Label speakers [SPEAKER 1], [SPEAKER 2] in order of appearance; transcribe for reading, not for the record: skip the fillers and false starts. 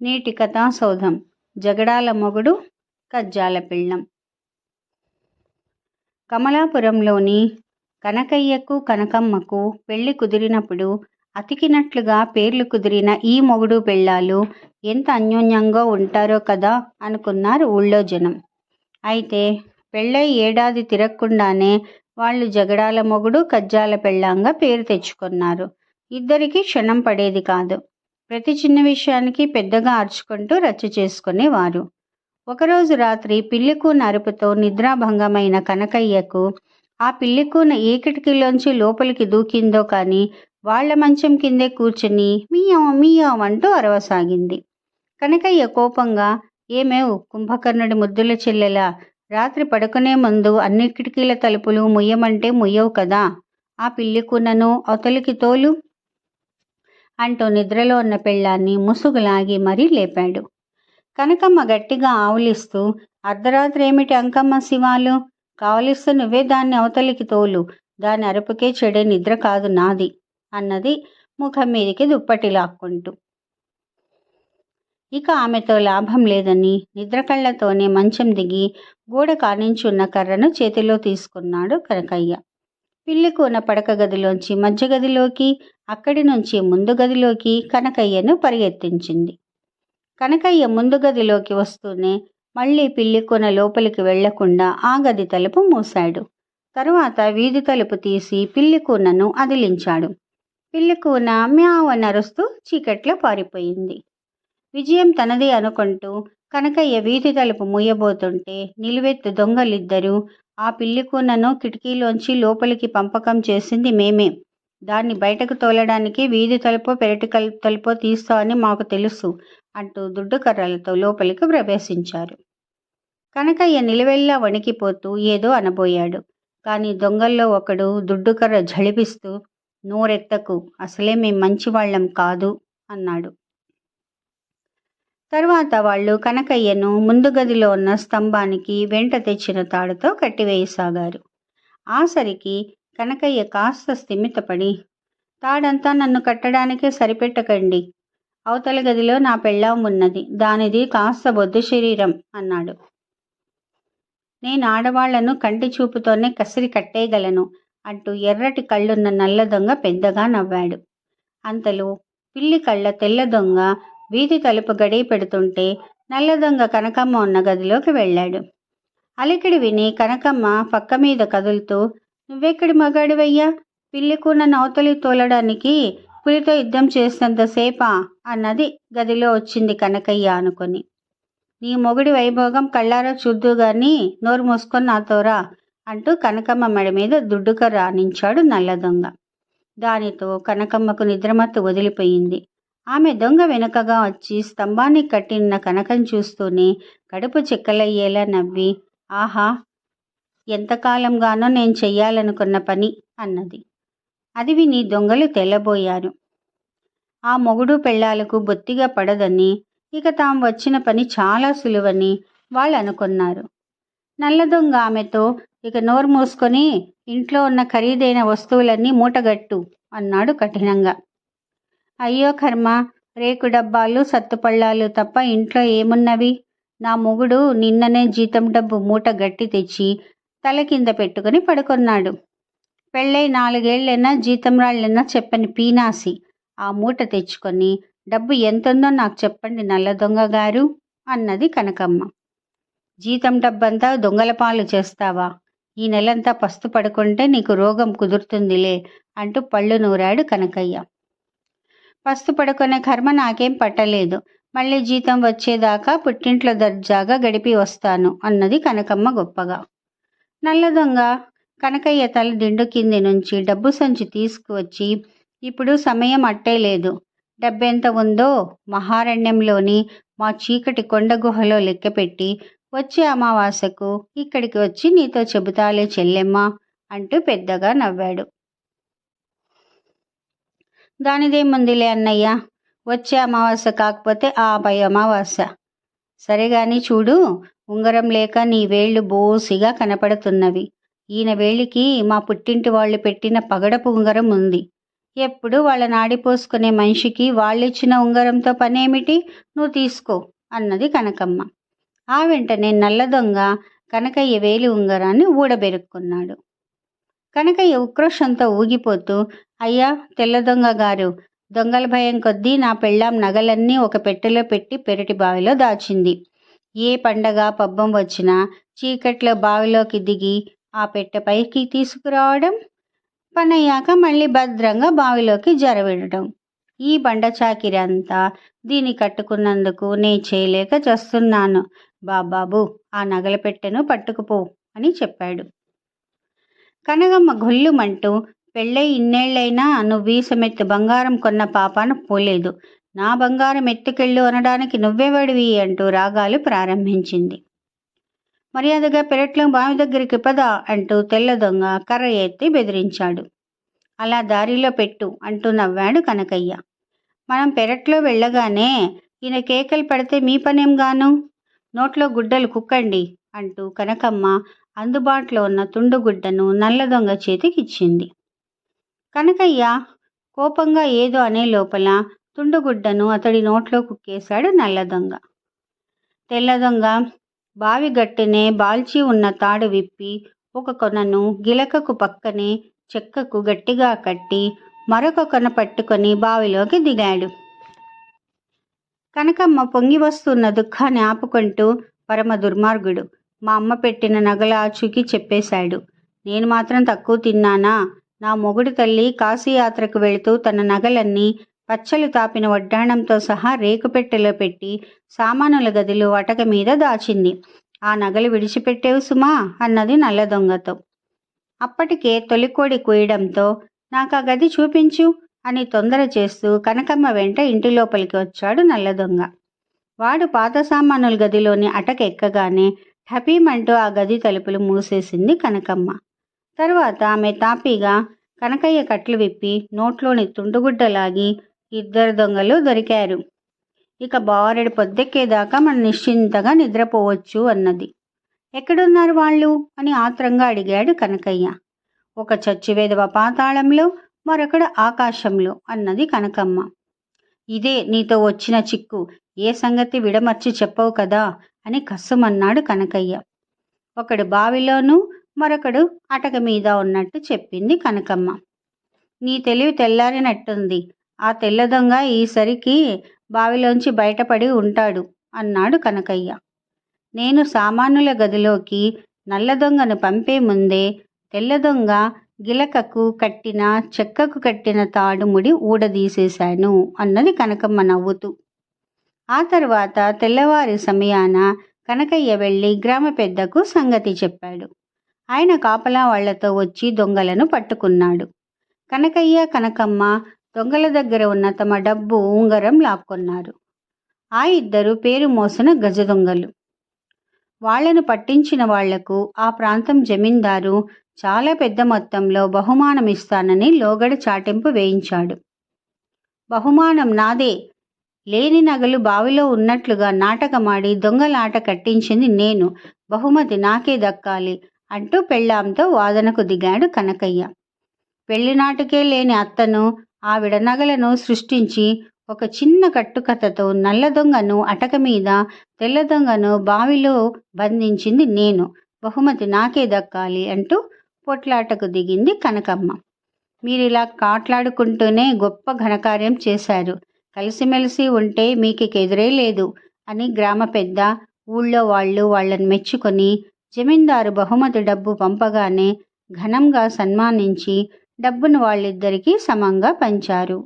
[SPEAKER 1] నేటి కథాసౌధం జగడాల మొగుడు కజ్జాల పెళ్ళం. కమలాపురంలోని కనకయ్యకు కనకమ్మకు పెళ్లి కుదిరినప్పుడు అతికినట్లుగా పేర్లు కుదిరిన ఈ మొగుడు పెళ్ళాలు ఎంత అన్యోన్యంగా ఉంటారో కదా అనుకున్నారు ఊళ్ళో జనం. అయితే పెళ్ళై ఏడాది తిరగకుండానే వాళ్ళు జగడాల మొగుడు కజ్జాల పెళ్ళాంగా పేరు తెచ్చుకున్నారు. ఇద్దరికీ క్షణం పడేది కాదు. ప్రతి చిన్న విషయానికి పెద్దగా అరుచుకుంటూ రచ్చ చేసుకునేవారు. ఒకరోజు రాత్రి పిల్లికూన అరుపుతో నిద్రాభంగమైన కనకయ్యకు ఆ పిల్లికూన ఏ కిటికీలోంచి లోపలికి దూకిందో కానీ వాళ్ల మంచం కిందే కూర్చుని మియావ్ మియావ్ అంటూ అరవసాగింది. కనకయ్య కోపంగా, ఏమేవ్ కుంభకర్ణుడి ముద్దుల చెల్లెలా, రాత్రి పడుకునే ముందు అన్ని కిటికీల తలుపులు ముయ్యమంటే ముయ్యవు కదా, ఆ పిల్లికూనను అవతలికి తోలు అంటూ నిద్రలో ఉన్న పెళ్ళాన్ని ముసుగులాగి మరీ లేపాడు. కనకమ్మ గట్టిగా ఆవులిస్తూ, అర్ధరాత్రి ఏమిటి అంకమ్మ శివాలు, కావలిస్తూ నువ్వే దాన్ని అవతలికి తోలు, దాని అరుపుకే చెడే నిద్ర కాదు నాది అన్నది ముఖం మీదికి దుప్పటి లాక్కుంటూ. ఇక ఆమెతో లాభం లేదని నిద్ర కళ్ళతోనే మంచం దిగి గోడ కానించున్న కర్రను చేతిలో తీసుకున్నాడు కనకయ్య. పిల్లికూన పడక గదిలోంచి మధ్య గదిలోకి, అక్కడి నుంచి ముందు గదిలోకి కనకయ్యను పరిగెత్తించింది. కనకయ్య ముందు గదిలోకి వస్తూనే మళ్ళీ పిల్లికూన లోపలికి వెళ్లకుండా ఆ గది తలుపు మూశాడు. తరువాత వీధి తలుపు తీసి పిల్లికూనను అదిలించాడు. పిల్లికూన మ్యావ్ అని అరుస్తూ చీకట్లో పారిపోయింది. విజయం తనదే అనుకుంటూ కనకయ్య వీధి తలుపు మూయబోతుంటే నిలువెత్తు దొంగలిద్దరూ, ఆ పిల్లికూనను కిటికీలోంచి లోపలికి పంపకం చేసింది మేమే, దాన్ని బయటకు తోలడానికి వీధి తలుపో పెరటి తలుపో తీస్తామని మాకు తెలుసు అంటూ దుడ్డు కర్రలతో లోపలికి ప్రవేశించారు. కనకయ్య నిలువెల్లా వణికిపోతూ ఏదో అనబోయాడు. కానీ దొంగల్లో ఒకడు దుడ్డుకర్ర ఝళిపిస్తూ, నోరెత్తకు, అసలే మేం మంచివాళ్లం కాదు అన్నాడు. తర్వాత వాళ్ళు కనకయ్యను ముందు గదిలో ఉన్న స్తంభానికి వెంట తెచ్చిన తాడుతో కట్టివేయసాగారు. ఆసరికి కనకయ్య కాస్త స్థిమితపడి, తాడంతా నన్ను కట్టడానికే సరిపెట్టకండి, అవతల గదిలో నా పెళ్ళాం ఉన్నది, దానిది కాస్త బొద్దు శరీరం అన్నాడు. నేను ఆడవాళ్లను కంటి చూపుతోనే కసిరి కట్టేయగలను అంటూ ఎర్రటి కళ్ళున్న నల్ల దొంగ పెద్దగా నవ్వాడు. అంతలో పిల్లి కళ్ళ తెల్ల దొంగ వీధి తలుపు గడియ పెడుతుంటే నల్ల దొంగ కనకమ్మ ఉన్న గదిలోకి వెళ్ళాడు. అలికిడి విని కనకమ్మ పక్క మీద కదులుతూ, నువ్వెక్కడి మగాడివయ్యా, పిల్లికూనను అవతలి తోలడానికి పులితో యుద్ధం చేసినంతసేపా అన్నది గదిలో వచ్చింది కనకయ్య అనుకొని. నీ మొగుడి వైభోగం కళ్ళారా చూద్దుగాని నోరు మూసుకొని నాతోరా అంటూ కనకమ్మ మెడ మీద దుడ్డుకర్ర ఆనించాడు నల్ల దొంగ. దానితో కనకమ్మకు నిద్రమత్తు వదిలిపోయింది. ఆమె దొంగ వెనుకగా వచ్చి స్తంభానికి కట్టిన కనకం చూస్తూనే కడుపు చిక్కలయ్యేలా నవ్వి, ఆహా, ఎంతకాలంగానో నేను చెయ్యాలనుకున్న పని అన్నది. అది విని దొంగలు తెల్లబోయారు. ఆ మొగుడు పెళ్ళాలకు బొత్తిగా పడదని, ఇక తాము వచ్చిన పని చాలా సులువని వాళ్ళు అనుకున్నారు. నల్ల దొంగ ఆమెతో, ఇక నోరు మూసుకొని ఇంట్లో ఉన్న ఖరీదైన వస్తువులన్నీ మూటగట్టు అన్నాడు కఠినంగా. అయ్యో కర్మ, రేకు డబ్బాలు సత్తుపళ్ళాలు తప్ప ఇంట్లో ఏమున్నవి, నా మొగుడు నిన్ననే జీతం డబ్బు మూట గట్టి తెచ్చి తల కింద పెట్టుకుని పడుకున్నాడు, పెళ్ళై 4 ఏళ్ళైనా జీతం రాళ్ళైనా చెప్పని పీనాసి, ఆ మూట తెచ్చుకొని డబ్బు ఎంతుందో నాకు చెప్పండి నల్ల దొంగ గారు అన్నది కనకమ్మ. జీతం డబ్బంతా దొంగల పాలు చేస్తావా, ఈ నెలంతా పస్తు పడుకుంటే నీకు రోగం కుదురుతుందిలే అంటూ పళ్ళు నూరాడు కనకయ్య. పస్తు పడుకునే కర్మ నాకేం పట్టలేదు, మళ్ళీ జీతం వచ్చేదాకా పుట్టింట్లో దర్జాగా గడిపి వస్తాను అన్నది కనకమ్మ గొప్పగా. నల్ల దొంగ కనకయ్య తల దిండు కింది నుంచి డబ్బు సంచి తీసుకువచ్చి, ఇప్పుడు సమయం అట్టే లేదు, డబ్బెంత ఉందో మహారణ్యంలోని మా చీకటి కొండ గుహలో లెక్కపెట్టి వచ్చే అమావాస్యకు ఇక్కడికి వచ్చి నీతో చెబుతాలే చెల్లెమ్మ అంటూ పెద్దగా నవ్వాడు. దానిదేముందిలే అన్నయ్య, వచ్చే అమావాస్య కాకపోతే ఆ పై అమావాస్య. సరేగాని చూడు, ఉంగరం లేక నీ వేళ్లు బోసిగా కనపడుతున్నవి, ఈయన వేలికి మా పుట్టింటి వాళ్ళు పెట్టిన పగడపు ఉంగరం ఉంది, ఎప్పుడు వాళ్ళని ఆడిపోసుకునే మనిషికి వాళ్ళిచ్చిన ఉంగరంతో పనేమిటి, నువ్వు తీసుకో అన్నది కనకమ్మ. ఆ వెంటనే నల్ల దొంగ కనకయ్య వేలి ఉంగరాన్ని ఊడబెరుక్కున్నాడు. కనకయ్య ఉక్రోషంతో ఊగిపోతూ, అయ్యా తెల్ల దొంగ గారు, దొంగల భయం కొద్దీ నా పెళ్ళాం నగలన్నీ ఒక పెట్టెలో పెట్టి పెరటి బావిలో దాచింది. ఏ పండగ పబ్బం వచ్చినా చీకట్లో బావిలోకి దిగి ఆ పెట్టె పైకి తీసుకురావడం, పనయ్యాక మళ్ళీ భద్రంగా బావిలోకి జరవిడటం. ఈ బండ చాకిరి అంతా దీన్ని కట్టుకున్నందుకు నే చేయలేక చస్తున్నాను. బాబాబు, ఆ నగల పెట్టెను పట్టుకుపో అని చెప్పాడు. కనగమ్మ గొల్లుమంటూ, పెళ్ళై ఇన్నేళ్లైనా నువ్వీసమెత్తు బంగారం కొన్న పాపాన పోలేదు. నా బంగారం ఎత్తుకెళ్ళు అనడానికి నువ్వెవడివి అంటూ రాగాలు ప్రారంభించింది. మర్యాదగా పెరట్లో బావి దగ్గరికి పద అంటూ తెల్ల దొంగ కర్ర ఎత్తి బెదిరించాడు. అలా దారిలో పెట్టు అంటూ నవ్వాడు కనకయ్య. మనం పెరట్లో వెళ్ళగానే ఈయన కేకలు పడితే మీ పనేం గాను, నోట్లో గుడ్డలు కుక్కండి అంటూ కనకమ్మ అందుబాటులో ఉన్న తుండుగుడ్డను నల్ల దొంగ చేతికిచ్చింది. కనకయ్య కోపంగా ఏదో అనే లోపల తుండుగుడ్డను అతడి నోట్లో కుక్కేశాడు నల్ల దొంగ. తెల్ల దొంగ బావి గట్టునే బాల్చి ఉన్న తాడు విప్పి ఒక కొనను గిలకకు పక్కనే చెక్కకు గట్టిగా కట్టి మరొక కొన పట్టుకొని బావిలోకి దిగాడు. కనకమ్మ పొంగి వస్తున్న దుఃఖాన్ని ఆపుకుంటూ, పరమ దుర్మార్గుడు, మా అమ్మ పెట్టిన నగల ఆచూకీ చెప్పేశాడు. నేను మాత్రం తక్కువ తిన్నానా? నా మొగుడు తల్లి కాశీయాత్రకు వెళుతూ తన నగలన్నీ పచ్చలు తాపిన వడ్డాణంతో సహా రేకుపెట్టెలో పెట్టి సామానుల గదిలో అటక మీద దాచింది. ఆ నగలు విడిచిపెట్టేవు సుమా అన్నది నల్ల దొంగతో. అప్పటికే తొలికోడి కూయడంతో నాకు ఆ గది చూపించు అని తొందర చేస్తూ కనకమ్మ వెంట ఇంటి లోపలికి వచ్చాడు నల్ల దొంగ. వాడు పాత సామానుల గదిలోని అటక ఎక్కగానే ఠపీమంటూ ఆ గది తలుపులు మూసేసింది కనకమ్మ. తరువాత ఆమె తాపీగా కనకయ్య కట్లు విప్పి నోట్లోని తుండుగుడ్డలాగి, ఇద్దరు దొంగలు దొరికారు. ఇక బారెడు పొద్దెక్కేదాకా మనం నిశ్చింతగా నిద్రపోవచ్చు అన్నది. ఎక్కడున్నారు వాళ్ళు అని ఆత్రంగా అడిగాడు కనకయ్య. ఒక చచ్చివేదవ పాతాళంలో, మరొకడు ఆకాశంలో అన్నది కనకమ్మ. ఇదే నీతో వచ్చిన చిక్కు, ఏ సంగతి విడమర్చి చెప్పవు కదా అని కస్సుమన్నాడు కనకయ్య. ఒకడు బావిలోనూ మరొకడు అటక మీద ఉన్నట్టు చెప్పింది కనకమ్మ. నీ తెలివి తెల్లారినట్టుంది. ఆ తెల్ల దొంగ ఈసరికి బావిలోంచి బయటపడి ఉంటాడు అన్నాడు కనకయ్య. నేను సామానుల గదిలోకి నల్ల దొంగను పంపే ముందే తెల్ల దొంగ గిలకకు కట్టిన చెక్కకు కట్టిన తాడు ముడి ఊడదీసేశాను అన్నది కనకమ్మ నవ్వుతూ. ఆ తర్వాత తెల్లవారి సమయాన కనకయ్య వెళ్ళి గ్రామ పెద్దకు సంగతి చెప్పాడు. ఆయన కాపలా వాళ్లతో వచ్చి దొంగలను పట్టుకున్నాడు. కనకయ్య కనకమ్మ దొంగల దగ్గర ఉన్న తమ డబ్బు ఉంగరం లాక్కొన్నారు. ఆ ఇద్దరు పేరు మోసిన గజ దొంగలు. వాళ్లను పట్టించిన వాళ్లకు ఆ ప్రాంతం జమీందారు చాలా పెద్ద మొత్తంలో బహుమానం ఇస్తానని లోగడ చాటింపు వేయించాడు. బహుమానం నాదే, లేని నగలు బావిలో ఉన్నట్లుగా నాటకమాడి దొంగలాట కట్టించింది నేను, బహుమతి నాకే దక్కాలి అంటూ పెళ్ళాంతో వాదనకు దిగాడు కనకయ్య. పెళ్లినాటికే లేని అత్తను, ఆవిడ నగలను సృష్టించి ఒక చిన్న కట్టుకథతో నల్ల దొంగను అటక మీద, తెల్ల దొంగను బావిలో బంధించింది నేను, బహుమతి నాకే దక్కాలి అంటూ పొట్లాటకు దిగింది కనకమ్మ. మీరిలా కాట్లాడుకుంటూనే గొప్ప ఘనకార్యం చేశారు. కలిసిమెలిసి ఉంటే మీకెదురే లేదు అని గ్రామ పెద్ద, ఊళ్ళో వాళ్ళు వాళ్ళని మెచ్చుకొని జమీందారు బహుమతి డబ్బు పంపగానే ఘనంగా సన్మానించి డబ్బును వాళ్ళిద్దరికీ సమంగా పంచారు.